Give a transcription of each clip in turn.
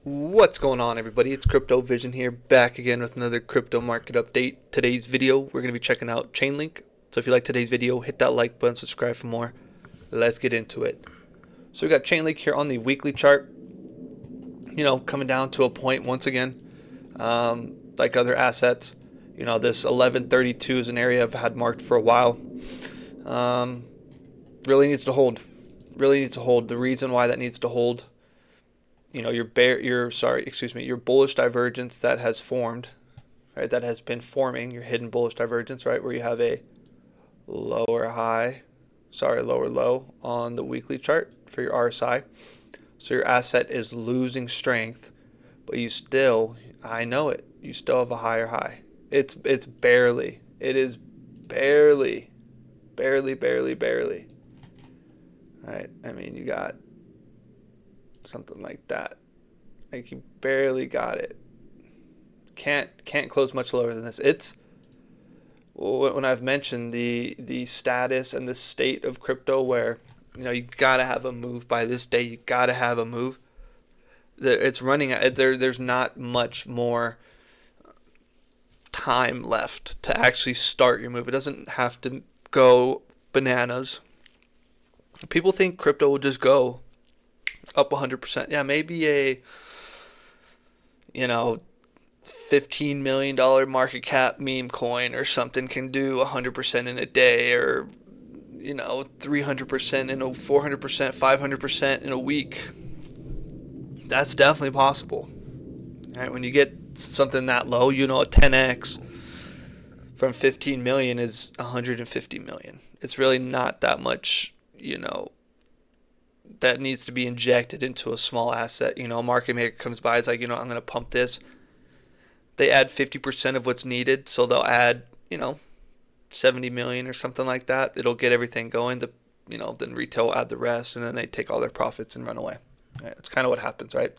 What's going on, everybody? It's CryptoVision here, back again with another crypto market update. Today's video, we're going to be checking out Chainlink. So if you like today's video, hit that like button, subscribe for more. Let's get into it. So we got Chainlink here on the weekly chart, coming down to a point once again, like other assets. This 1132 is an area I've had marked for a while. Really needs to hold. Really needs to hold. The reason why that needs to hold, your bullish divergence that has formed, right? That has been forming your hidden bullish divergence, right? Where you have a lower low on the weekly chart for your RSI. So your asset is losing strength, but you still, I know it, you still have a higher high. It is barely. Right? I mean, you got something like that. Like you barely got it. Can't close much lower than this. It's when I've mentioned the status and the state of crypto where you gotta have a move by this day. You gotta have a move. It's running there. There's not much more time left to actually start your move. It doesn't have to go bananas. People think crypto will just go up 100%. Yeah, maybe a $15 million market cap meme coin or something can do 100% in a day, or 300% in a 400%, 500% in a week. That's definitely possible. All right, when you get something that low, a 10x from 15 million is 150 million. It's really not that much, that needs to be injected into a small asset. A market maker comes by, it's like, I'm going to pump this. They add 50% of what's needed, so they'll add, 70 million or something like that. It'll get everything going. Then retail will add the rest, and then they take all their profits and run away. Right, that's kind of what happens, right?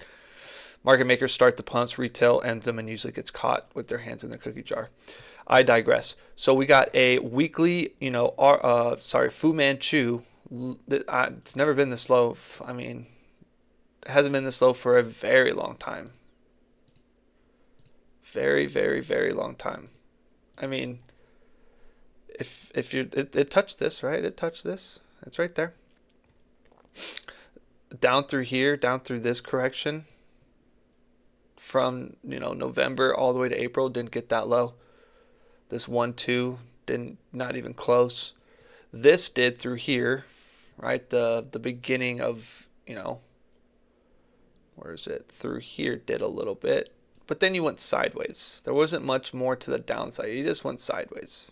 Market makers start the pumps, retail ends them, and usually gets caught with their hands in the cookie jar. I digress. So we got a weekly, Fu Manchu. It's never been this low. I mean, it hasn't been this low for a very long time. Very, very, very long time. I mean, if you it touched this, right? It touched this. It's right there. Down through here, down through this correction from November all the way to April, didn't get that low. This 1-2 didn't, not even close. This did through here, right? The beginning of, where is it? Through here did a little bit, but then you went sideways. There wasn't much more to the downside. You just went sideways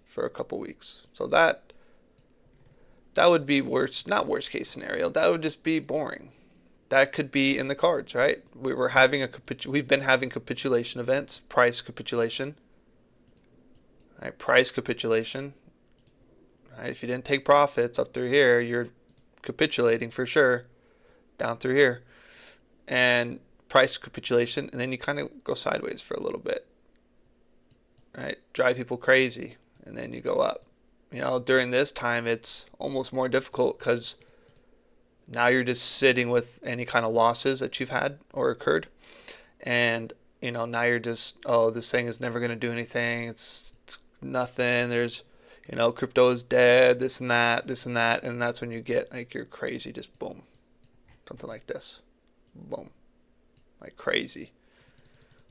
for a couple weeks. So that would be not worst case scenario. That would just be boring. That could be in the cards, right? We've been having capitulation events, price capitulation. Right, price capitulation. Right, if you didn't take profits up through here, you're capitulating for sure down through here. And price capitulation, and then you kind of go sideways for a little bit. Right? Drive people crazy, and then you go up. During this time, it's almost more difficult because now you're just sitting with any kind of losses that you've had or occurred. And, now you're just, this thing is never going to do anything. It's nothing. There's, crypto is dead, this and that. And that's when you get like, you're crazy, just boom. Something like this. Boom. Like crazy.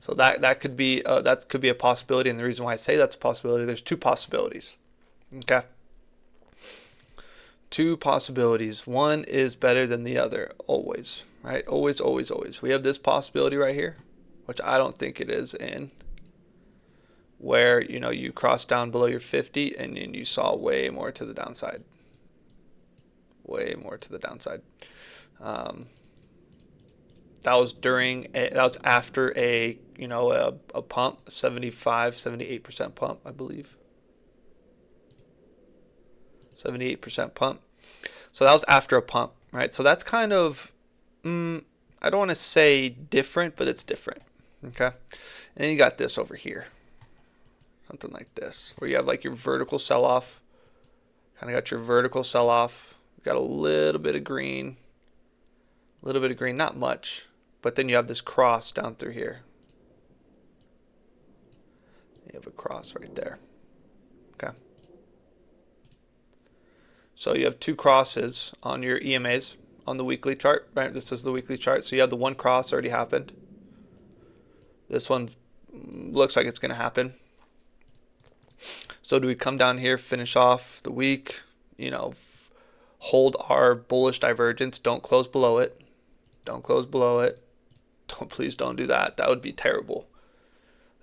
So that could be a possibility. And the reason why I say that's a possibility, there's two possibilities. Okay. Two possibilities. One is better than the other, always, right? Always, always, always. We have this possibility right here, which I don't think it is in, where, you crossed down below your 50 and then you saw way more to the downside. Way more to the downside. That was after a pump, 78% pump, I believe. 78% pump. So that was after a pump, right? So that's kind of, I don't want to say different, but it's different. Okay. And then you got this over here. Something like this, where you have like your vertical sell-off. Kind of got your vertical sell-off. Got a little bit of green. Not much. But then you have this cross down through here. You have a cross right there. Okay. So you have two crosses on your EMAs on the weekly chart, right? This is the weekly chart. So you have the one cross already happened. This one looks like it's going to happen. So do we come down here, finish off the week, you know, hold our bullish divergence, don't close below it. Don't close below it. Please don't do that. That would be terrible.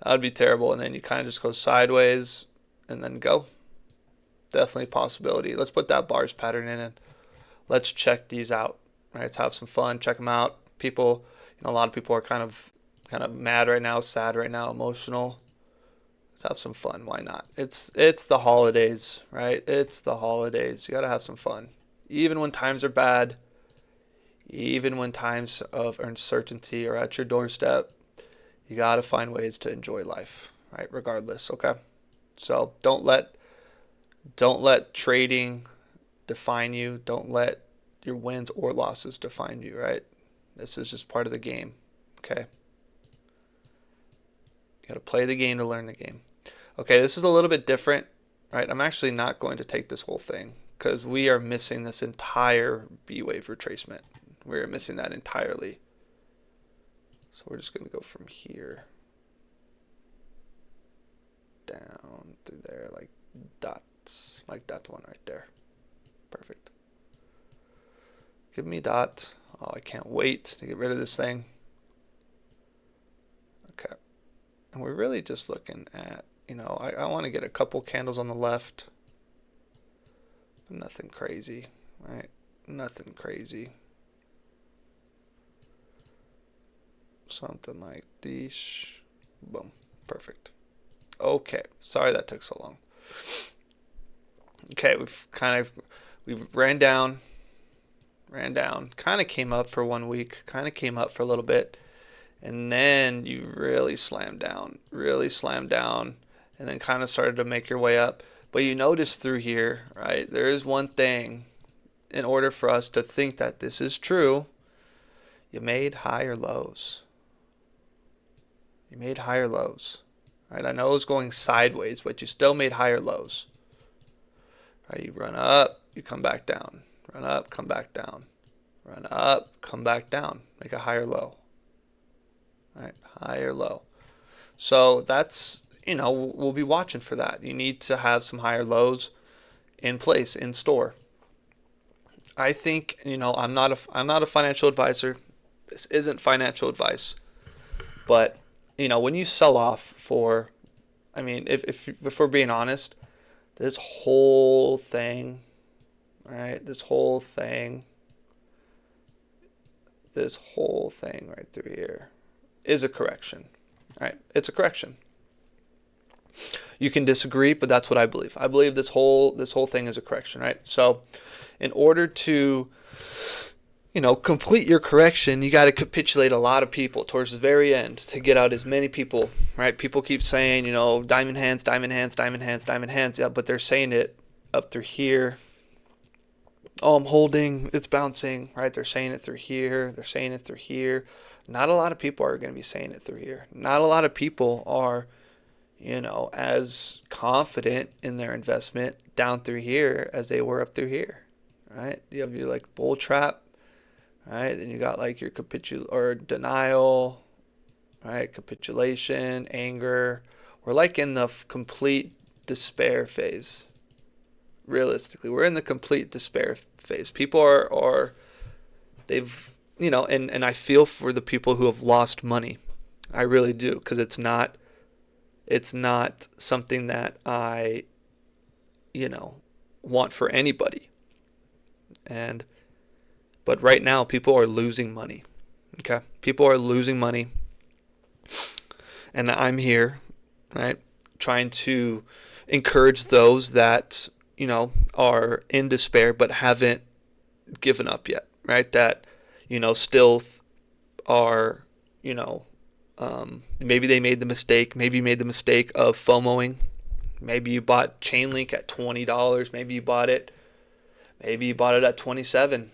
That would be terrible. And then you kind of just go sideways and then go. Definitely a possibility. Let's put that bars pattern in and let's check these out. Right, let's have some fun. Check them out. People, a lot of people are kind of mad right now, sad right now, emotional. Let's have some fun. Why not? It's the holidays, right? It's the holidays. You gotta have some fun, even when times are bad. Even when times of uncertainty are at your doorstep, you gotta find ways to enjoy life, right? Regardless, okay? So don't let trading define you. Don't let your wins or losses define you, right? This is just part of the game, okay? You gotta play the game to learn the game. Okay, this is a little bit different, right? I'm actually not going to take this whole thing because we are missing this entire B wave retracement. We're missing that entirely. So we're just gonna go from here down through there like dots, like that one right there. Perfect. Give me dots. Oh, I can't wait to get rid of this thing. Okay. And we're really just looking at, I want to get a couple candles on the left. But nothing crazy, right? Nothing crazy. Something like this. Boom. Perfect. Okay. Sorry that took so long. Okay, we've ran down, kind of came up for 1 week, kind of came up for a little bit, and then you really slammed down, and then kind of started to make your way up. But you notice through here, right, there is one thing. In order for us to think that this is true, you made higher lows. You made higher lows. Right? I know it was going sideways, but you still made higher lows. Right? You run up, you come back down. Run up, come back down. Run up, come back down. Make a higher low. Right? Higher low. So that's, we'll be watching for that. You need to have some higher lows in place, in store. I think, I'm not a financial advisor. This isn't financial advice. But, when you sell off for, if we're being honest, this whole thing, right? This whole thing right through here is a correction, right? It's a correction. You can disagree, but that's what I believe. I believe this whole thing is a correction, right? So in order to, complete your correction, you got to capitulate a lot of people towards the very end to get out as many people, right? People keep saying, diamond hands, diamond hands, diamond hands, diamond hands. Yeah, but they're saying it up through here. Oh, I'm holding, it's bouncing, right? They're saying it through here. They're saying it through here. Not a lot of people are going to be saying it through here. Not a lot of people are, as confident in their investment down through here as they were up through here, right? You have your bull trap, right? Then you got your denial, right? Capitulation, anger. We're in the complete despair phase. Realistically, we're in the complete despair phase. People are they've, and I feel for the people who have lost money. I really do, because it's not something that I, want for anybody. But right now, people are losing money. Okay? People are losing money. And I'm here, right, trying to encourage those that, are in despair but haven't given up yet, right? That, still are, maybe they made the mistake. Maybe you made the mistake of FOMOing. Maybe you bought Chainlink at $20. Maybe you bought it at 27.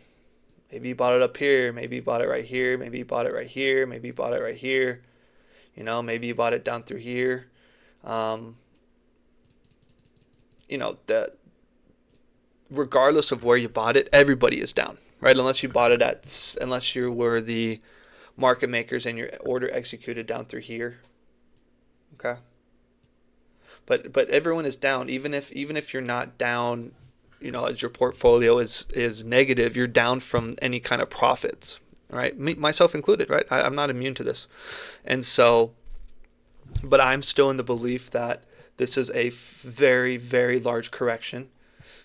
Maybe you bought it up here. Maybe you bought it right here. Maybe you bought it right here. Maybe you bought it right here. You know, maybe you bought it down through here. Um, you know, that regardless of where you bought it, everybody is down, right? Unless you bought it unless you were the market makers and your order executed down through here. Okay. But everyone is down, even if you're not down, you know, as your portfolio is negative, you're down from any kind of profits, right? Me, myself included, right? I'm not immune to this, and so, but I'm still in the belief that this is a very, very large correction,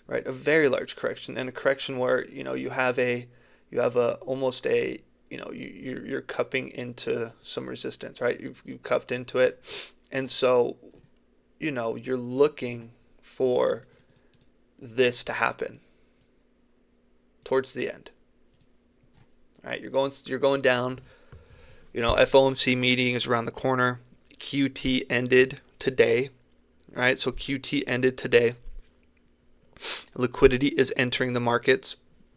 right? A very large correction, and a correction where, you know, you have a almost a, you know, you're cupping into some resistance, right? You've cupped into it, and so, you know, you're looking for this to happen towards the end, right? You're going down. You know, FOMC meeting is around the corner. QT ended today, right? So QT ended today. Liquidity is entering the markets.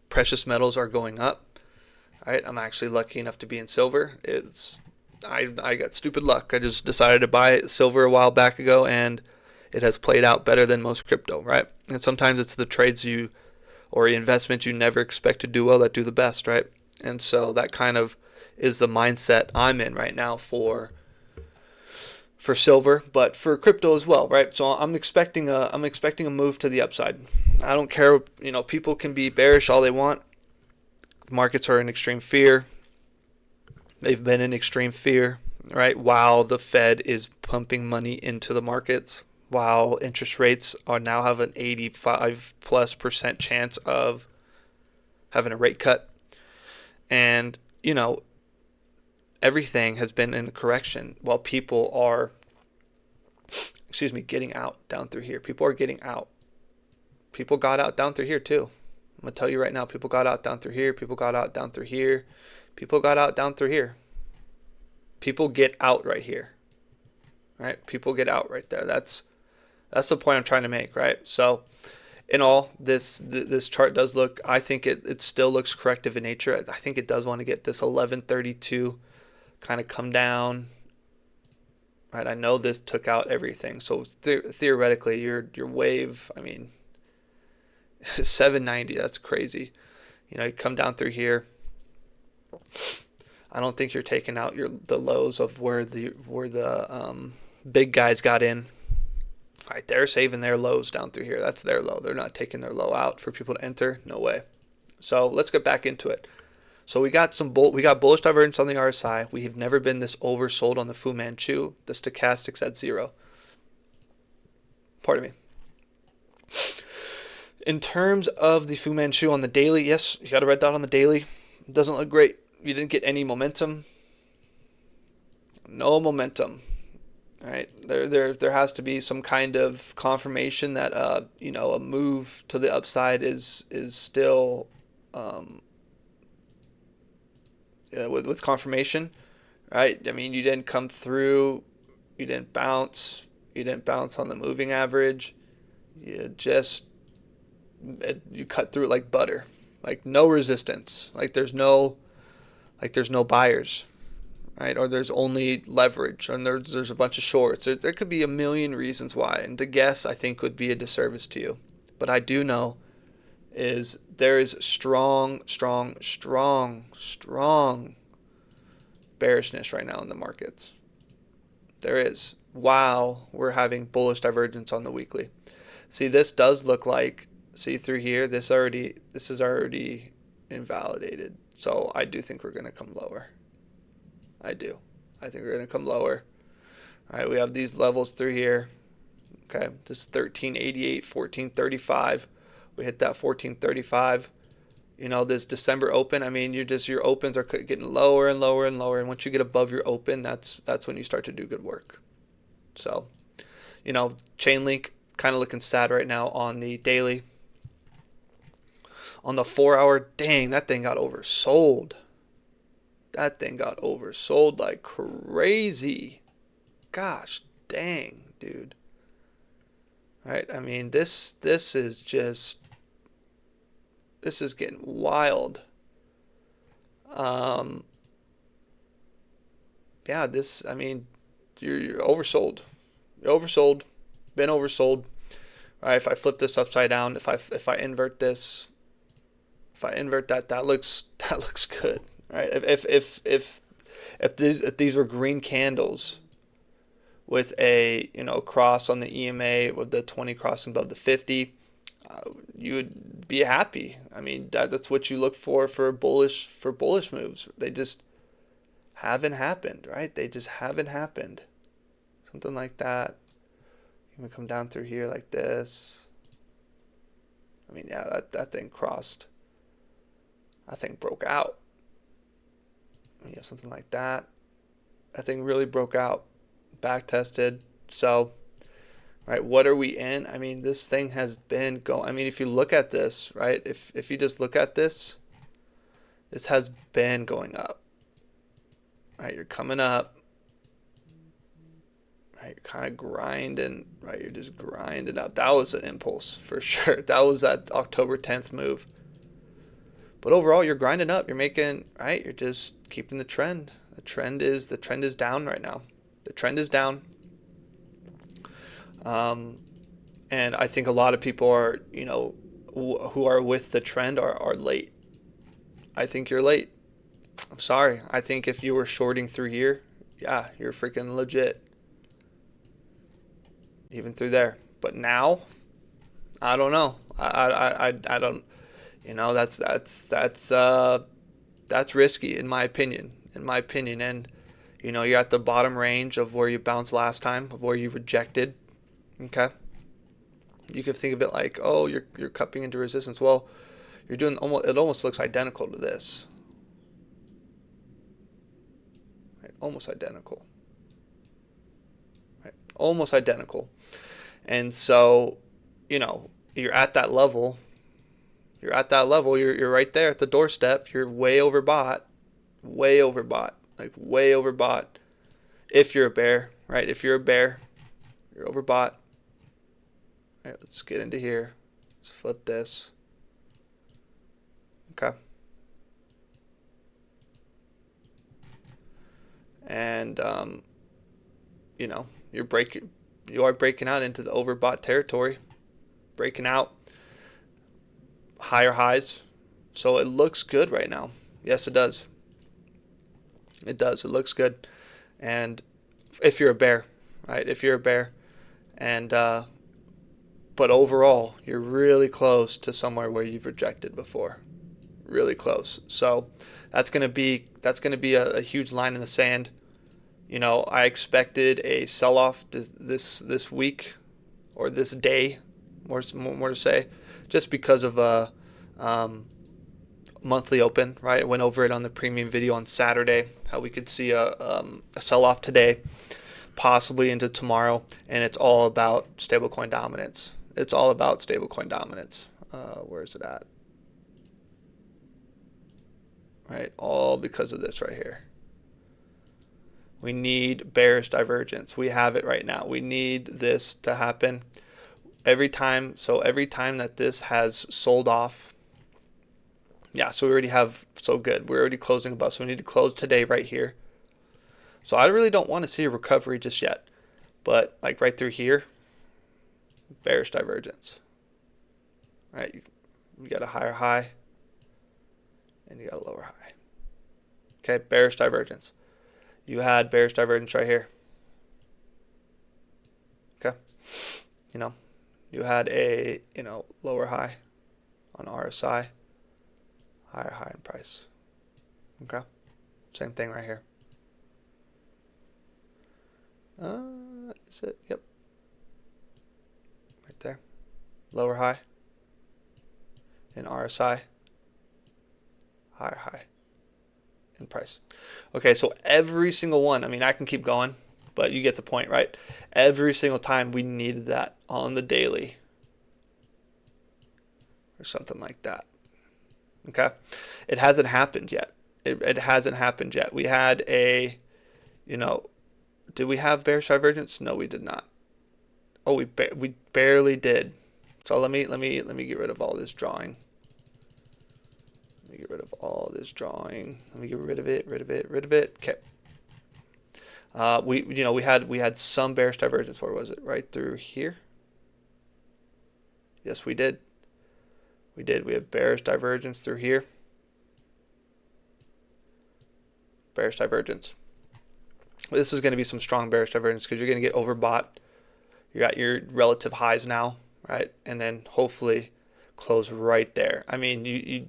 Precious metals are going up. Right? I'm actually lucky enough to be in silver. I got stupid luck. I just decided to buy silver a while back ago, and it has played out better than most crypto, right? And sometimes it's the trades or investments you never expect to do well that do the best, right? And so that kind of is the mindset I'm in right now for silver, but for crypto as well, right? So I'm expecting a move to the upside. I don't care, you know, people can be bearish all they want. The markets are in extreme fear. They've been in extreme fear, right? While the Fed is pumping money into the markets, while interest rates are now have an 85+% chance of having a rate cut. And, you know, everything has been in a correction while people are, getting out down through here. People are getting out. People got out down through here too. I'm going to tell you right now, people got out down through here. People got out down through here. People got out down through here. People get out right here. Right? People get out right there. That's the point I'm trying to make, right? So, in all, this chart does look, I think it still looks corrective in nature. I think it does want to get this 1132 kind of come down. Right? I know this took out everything. So theoretically, your wave, I mean, 790, that's crazy. You know, you come down through here. I don't think you're taking out the lows of where the big guys got in. Right, they're saving their lows down through here. That's their low. They're not taking their low out for people to enter. No way. So let's get back into it. So we got bullish divergence on the RSI. We have never been this oversold on the Fu Manchu. The stochastics at 0. Pardon me. In terms of the Fu Manchu on the daily, yes, you got a red dot on the daily. It doesn't look great. You didn't get any momentum. No momentum. All right, there has to be some kind of confirmation that you know, a move to the upside is still with confirmation, right? I mean, you didn't come through, you didn't bounce on the moving average. You cut through it like butter, like no resistance, like there's no buyers. Right? Or there's only leverage, and there's a bunch of shorts. There could be a million reasons why, and to guess, I think, would be a disservice to you. But I do know is there is strong bearishness right now in the markets. There is. Wow, we're having bullish divergence on the weekly. See, this does look like, see through here, this is already invalidated. So I do think we're going to come lower. I do. I think we're going to come lower. All right, we have these levels through here. Okay, this 1388, 1435. We hit that 1435. You know, this December open, I mean, your opens are getting lower and lower and lower. And once you get above your open, that's when you start to do good work. So, you know, Chainlink kind of looking sad right now on the daily. On the 4-hour, dang, that thing got oversold. That thing got oversold like crazy. Gosh dang, dude. Right? I mean, this is getting wild. Um, yeah, this, I mean, you're oversold. You're oversold. Been oversold. All right, if I flip this upside down, if I invert this, if I invert that, that looks good. All right, if these were green candles with a cross on the EMA with the 20 crossing above the 50, you would be happy. I mean, that's what you look for bullish moves. They just haven't happened, right? They just haven't happened. Something like that. You can come down through here like this. I mean, yeah, that thing crossed. That thing broke out. Yeah, something like that. That thing really broke out. Back tested. So, right, what are we in? I mean, this thing has been going. I mean, if you look at this, right, if you just look at this, this has been going up. Right, you're coming up. Right, you're kind of grinding. Right, you're just grinding up. That was an impulse for sure. That was that October 10th move. But overall, you're grinding up. You're making, right, you're just keeping the trend. The trend is down right now. The trend is down. And I think a lot of people are, who are with the trend are late. I think you're late. I'm sorry. I think if you were shorting through here, yeah, you're freaking legit. Even through there. But now, I don't know. I don't. That's risky in my opinion. And you're at the bottom range of where you bounced last time, of where you rejected. Okay. You could think of it like, oh, you're cupping into resistance. Well, you're doing almost. It almost looks identical to this. Right? Almost identical. Right? Almost identical. And so, you're at that level. You're at that level. You're right there at the doorstep. You're way overbought. Way overbought. Like way overbought. If you're a bear, right? If you're a bear, you're overbought. All right, let's get into here. Let's flip this. Okay. And you are breaking out into the overbought territory. Breaking out higher highs. So it looks good right now. Yes, it does. It does. It looks good. And if you're a bear, right? If you're a bear, and but overall, you're really close to somewhere where you've rejected before. Really close. So that's gonna be a huge line in the sand. I expected a sell-off this week or this day, more to say, just because of a monthly open, right? I went over it on the premium video on Saturday, how we could see a sell-off today, possibly into tomorrow, and it's all about stablecoin dominance. It's all about stablecoin dominance. Where is it at? Right, all because of this right here. We need bearish divergence. We have it right now. We need this to happen every time. So every time that this has sold off, yeah, so we already have, so good. We're already closing above. So we need to close today right here. So I really don't want to see a recovery just yet. But like right through here, bearish divergence. Right, you got a higher high and you got a lower high. Okay, bearish divergence. You had bearish divergence right here. Okay. You had a, lower high on RSI, higher high in price. Okay. Same thing right here. Is it? Yep. Right there. Lower high in RSI, higher high in price. Okay, so every single one, I mean, I can keep going, but you get the point, right? Every single time we needed that on the daily or something like that. Okay, it hasn't happened yet. It hasn't happened yet. We had a, did we have bearish divergence? No, we did not. Oh, we barely did. So let me get rid of all this drawing. Let me get rid of all this drawing. Let me get rid of it. Okay. We had some bearish divergence. Where was it? Right through here. Yes, we did. We have bearish divergence through here. Bearish divergence. This is going to be some strong bearish divergence because you're going to get overbought. You got your relative highs now, right? And then hopefully close right there. I mean, you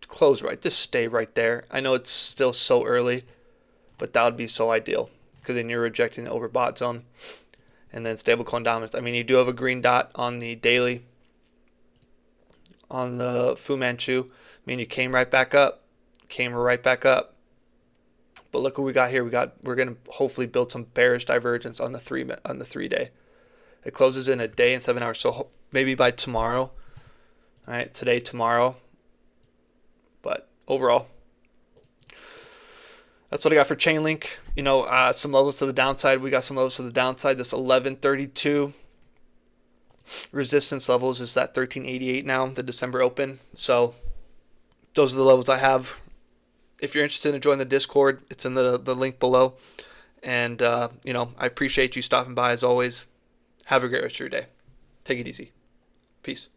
close right. Just stay right there. I know it's still so early, but that would be so ideal because then you're rejecting the overbought zone. And then stablecoin dominance. I mean, you do have a green dot on the daily, on the Fu Manchu. I mean, you came right back up. But look what we got here. We're gonna hopefully build some bearish divergence on the 3-day. It closes in a day and 7 hours. So maybe by tomorrow. All right, today, tomorrow. But overall, that's what I got for Chainlink. You know, some levels to the downside. We got some levels to the downside. This 1132 resistance levels is that 1388 now, the December open. So those are the levels I have. If you're interested in joining the Discord, it's in the link below. And, you know, I appreciate you stopping by as always. Have a great rest of your day. Take it easy. Peace.